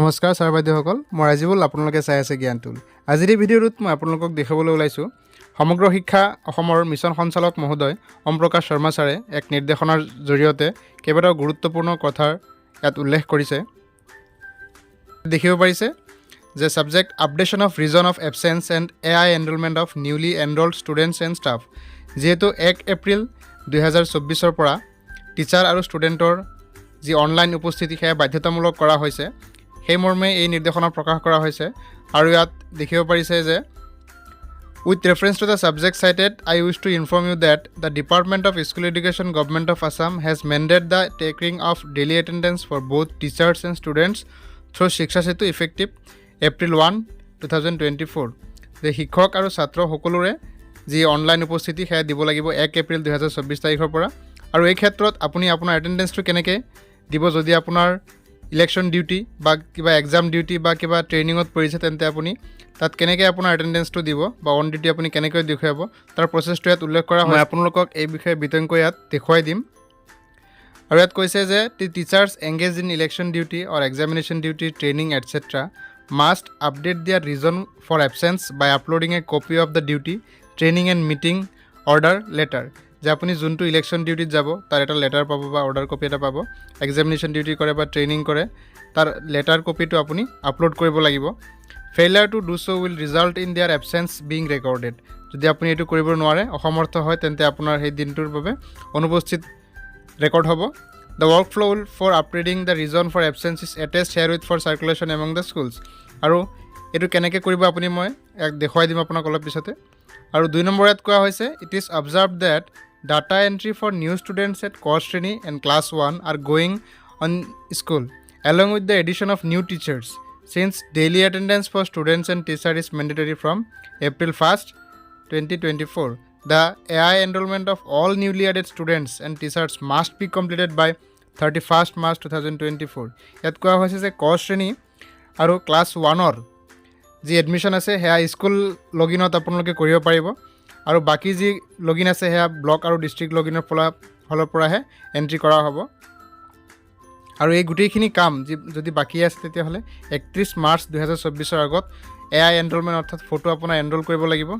নমস্কাৰ ছাৰ বাইদেউসকল, মই ৰাজিবুল। আপোনালোকে চাই আছে জ্ঞান টুল। আজিৰ এই ভিডিঅ'টোত মই আপোনালোকক দেখাবলৈ ওলাইছোঁ সমগ্ৰ শিক্ষা অসমৰ মিছন সঞ্চালক মহোদয় ওম প্ৰকাশ শৰ্মা ছাৰে এক নিৰ্দেশনাৰ জৰিয়তে কেইবাটাও গুৰুত্বপূৰ্ণ কথাৰ ইয়াত উল্লেখ কৰিছে। দেখিব পাৰিছে যে subject updation of reason of absence and AI enrolment of newly enrolled students and staff. যিহেতু 1 এপ্ৰিল 2024 পৰা টিচাৰ আৰু ষ্টুডেণ্টৰ যি অনলাইন উপস্থিতি সেয়া বাধ্যতামূলক কৰা হৈছে, সেই মৰ্মে এই নিৰ্দেশনা প্ৰকাশ কৰা হৈছে। আৰু ইয়াত দেখিব পাৰিছে যে with reference to the subject cited I wish to inform you that the department of school education government of Assam has mandated the taking of daily attendance for both teachers and students through Shiksha Setu effective April 1, 2024। যে শিক্ষক আৰু ছাত্ৰ সকলোৰে যি online উপস্থিতি সেয়া দিব লাগিব 1 এপ্ৰিল 2024 তাৰিখৰ পৰা। আৰু এই ক্ষেত্ৰত আপুনি আপোনাৰ এটেণ্ডেঞ্চটো কেনেকৈ দিব, যদি আপোনাৰ ইলেকশ্যন ডিউটি বা কিবা এক্সাম ডিউটি বা কিবা ট্ৰেইনিঙত পৰিছে, তেন্তে আপুনি তাত কেনেকৈ আপোনাৰ এটেণ্ডেঞ্চটো দিব বা অন ডিউটি আপুনি কেনেকৈ দেখুৱাব, তাৰ প্ৰচেছটো ইয়াত উল্লেখ কৰা হয়। আপোনালোকক এই বিষয়ে বিতংকৈ ইয়াত দেখুৱাই দিম। আৰু ইয়াত কৈছে যে teachers engage in election duty or examination duty training etcetera must update their reason for absence by uploading a copy of the duty training and meeting order letter. যে আপুনি যোনটো ইলেকশ্যন ডিউটিত যাব তাৰ এটা লেটাৰ পাব বা অৰ্ডাৰ কপি এটা পাব। এক্সামিনেশ্যন ডিউটি কৰে বা ট্ৰেইনিং কৰে তাৰ লেটাৰ কপিটো আপুনি আপলোড কৰিব লাগিব। Failure to do so' will result in দিয়াৰ এবচেঞ্চ বিং ৰেকৰ্ডেড। যদি আপুনি এইটো কৰিব নোৱাৰে, অসমৰ্থ হয়, তেন্তে আপোনাৰ সেই দিনটোৰ বাবে অনুপস্থিত ৰেকৰ্ড হ'ব। The workflow' will for upgrading the reason for absence is attach share with for circulation among the schools. আৰু এইটো কেনেকৈ কৰিব আপুনি মই দেখুৱাই দিম আপোনাক অলপ পিছতে। আৰু 2 নম্বৰ ইয়াত কোৱা হৈছে it is observe that data entry for new students at core শ্ৰেণী and class 1 are going on school along with the addition of new teachers since daily attendance for students and teachers is mandatory from April 1st, 2024. The AI enrollment of all newly added students and teachers must be completed by 31st March 2024. ইয়াত কোৱা হৈছে যে core শ্ৰেণী আৰু class 1ৰ যি admission আছে সেয়া school লগইনত আপোনালোকে কৰিব পাৰিব। আৰু বাকী যি লগইন আছে সেয়া ব্লক আৰু ডিষ্ট্ৰিক্ট লগইনৰ ফালৰ পৰাহে এণ্ট্ৰি কৰা হ'ব। আৰু এই গোটেইখিনি কাম যদি বাকী আছে তেতিয়াহ'লে 31 মাৰ্চ 2024 আগত AI এনৰলমেণ্ট অৰ্থাৎ ফটো আপোনাৰ এনৰল কৰিব লাগিব।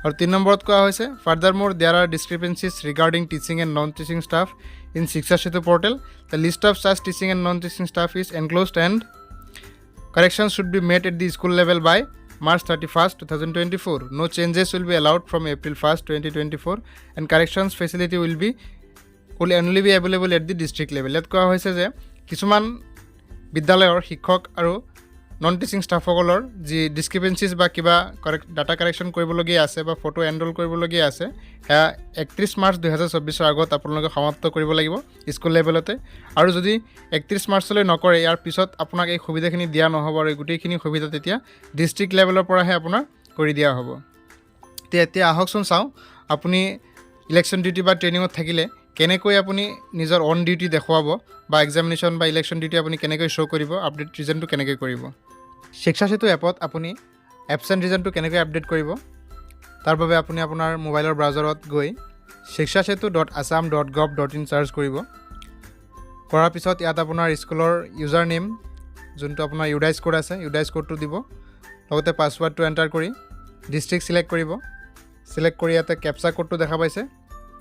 আৰু 3 নম্বৰত কোৱা হৈছে furthermore there are discrepancies regarding teaching and non teaching staff in Shiksha Setu portal. The list of such teaching and non teaching staff is enclosed and corrections should be made at the school level by March 31st, 2024. No changes will be allowed from April 1st, 2024 and corrections facility will only be available at the district level. ইয়াত কোৱা হৈছে যে কিছুমান বিদ্যালয়ৰ শিক্ষক আৰু non teaching ষ্টাফসকলৰ যি ডিছক্ৰিপেঞ্চিজ বা কিবা ডাটা কাৰেকশ্যন কৰিবলগীয়া আছে বা ফটো এনৰল কৰিবলগীয়া আছে, সেয়া 31 মাৰ্চ 2024 আগত আপোনালোকে সমাপ্ত কৰিব লাগিব স্কুল লেভেলতে। আৰু যদি 31 মাৰ্চলৈ নকৰে, ইয়াৰ পিছত আপোনাক এই সুবিধাখিনি দিয়া নহ'ব আৰু এই গোটেইখিনি সুবিধা তেতিয়া ডিষ্ট্ৰিক্ট লেভেলৰ পৰাহে আপোনাৰ কৰি দিয়া হ'ব। এতিয়া আহকচোন চাওঁ আপুনি ইলেকশ্যন ডিউটি বা ট্ৰেইনিঙত থাকিলে কেনেকৈ আপুনি নিজৰ অন ডিউটি দেখুৱাব বা এক্সামিনেশ্যন বা ইলেকশ্যন ডিউটি আপুনি কেনেকৈ শ্ব' কৰিব, আপডেট ৰিজনটো কেনেকৈ কৰিব। শিক্ষা সেতু এপত আপুনি এবচেণ্ট ৰিজনটো কেনেকৈ আপডেট কৰিব, তাৰ বাবে আপুনি আপোনাৰ মোবাইলৰ ব্ৰাউজাৰত গৈ shikshasetu.assam.gov.in চাৰ্চ কৰিব। কৰাৰ পিছত ইয়াত আপোনাৰ স্কুলৰ ইউজাৰ নেম, যোনটো আপোনাৰ ইউডাইচ কোড আছে, ইউডাইচ কোডটো দিব। লগতে পাছৱাৰ্ডটো এণ্টাৰ কৰি ডিষ্ট্ৰিক্ট ছিলেক্ট কৰিব। ছিলেক্ট কৰি ইয়াতে কেপচা কোডটো দেখা পাইছে,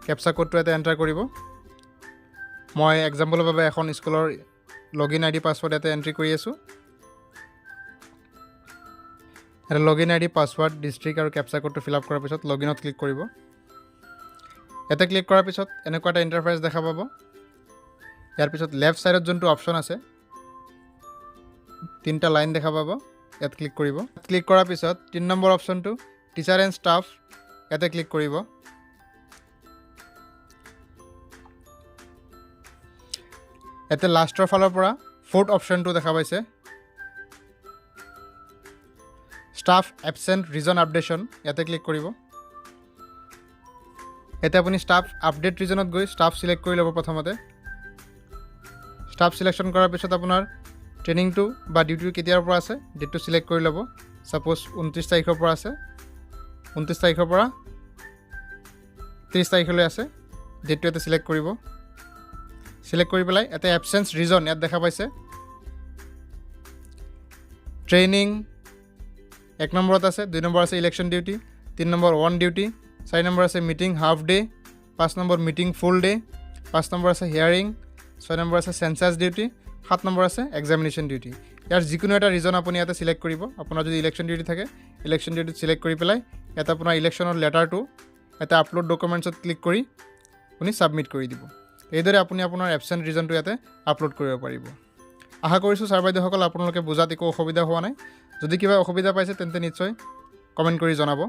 কেপচা কোডটো ইয়াতে এণ্টাৰ কৰিব। মই এক্সাম্পলৰ বাবে এখন স্কুলৰ লগইন ID পাছৱাৰ্ড ইয়াতে এণ্ট্ৰি কৰি আছোঁ। এটা লগইন ID পাছৱাৰ্ড ডিষ্ট্ৰিক্ট আৰু কেপচা কোডটো ফিল আপ কৰাৰ পিছত লগইনত ক্লিক কৰিব। ইয়াতে ক্লিক কৰাৰ পিছত এনেকুৱা এটা ইণ্টাৰফেচ দেখা পাব। ইয়াৰ পিছত লেফ্ট ছাইডত যোনটো অপশ্যন আছে 3টা লাইন দেখা পাব, ইয়াত ক্লিক কৰিব। ক্লিক কৰাৰ পিছত 3 নম্বৰ অপশ্যনটো টিচাৰ এণ্ড ষ্টাফ, ইয়াতে ক্লিক কৰিব। ইয়াতে লাষ্টৰ ফালৰ পৰা 4th অপশ্যনটো দেখা পাইছে ষ্টাফ এবচেণ্ট ৰিজন আপডেশ্যন, ইয়াতে ক্লিক কৰিব। ইয়াতে আপুনি ষ্টাফ আপডেট ৰিজনত গৈ ষ্টাফ ছিলেক্ট কৰি ল'ব। প্ৰথমতে ষ্টাফ ছিলেকশ্যন কৰাৰ পিছত আপোনাৰ ট্ৰেইনিংটো বা ডিউটিটো কেতিয়াৰ পৰা আছে ডেটটো ছিলেক্ট কৰি ল'ব। ছাপ'জ 29 তাৰিখৰ পৰা আছে, 29 তাৰিখৰ পৰা 30 তাৰিখলৈ আছে, ডেটটো ইয়াতে ছিলেক্ট কৰিব। ছিলেক্ট কৰি পেলাই ইয়াতে এবচেঞ্চ ৰিজন ইয়াত দেখা পাইছে ট্ৰেইনিং 1 নম্বৰত আছে, 2 নম্বৰ আছে election duty, 3 number on duty, 4 number আছে meeting half day, 5 number meeting full day, 5 number আছে হিয়াৰিং, 6 নম্বৰ আছে চেঞ্চাছ ডিউটি, 7 নম্বৰ আছে এক্সামিনেশ্যন ডিউটি। ইয়াৰ যিকোনো এটা ৰিজন আপুনি ইয়াতে চিলেক্ট কৰিব। আপোনাৰ যদি ইলেকশ্যন ডিউটি থাকে ইলেকশ্যন ডিউটিত চিলেক্ট কৰি পেলাই ইয়াতে আপোনাৰ ইলেকশ্যনৰ লেটাৰটো এটা আপলোড ডকুমেণ্টছত ক্লিক কৰি আপুনি ছাবমিট কৰি দিব। এইদৰে আপুনি আপোনাৰ এবচেণ্ট ৰিজনটো ইয়াতে আপলোড কৰিব পাৰিব। আশা কৰিছোঁ ছাৰ বাইদেউসকল আপোনালোকে বুজাত একো অসুবিধা হোৱা নাই। যদি কিবা অসুবিধা পাইছে তেন্তে নিশ্চয় কমেণ্ট কৰি জনাব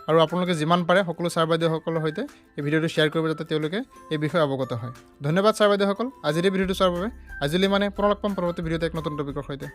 আৰু আপোনালোকে যিমান পাৰে সকলো ছাৰ বাইদেউসকলৰ সৈতে এই ভিডিঅ'টো শ্বেয়াৰ কৰিব যাতে তেওঁলোকে এই বিষয়ে অৱগত হয়। ধন্যবাদ ছাৰ বাইদেউসকল আজিৰ এই ভিডিঅ'টো চোৱাৰ বাবে। আজিলৈ পুনৰ লগ পাম পৰৱৰ্তী ভিডিঅ'তে এক নতুন টপিকৰ সৈতে।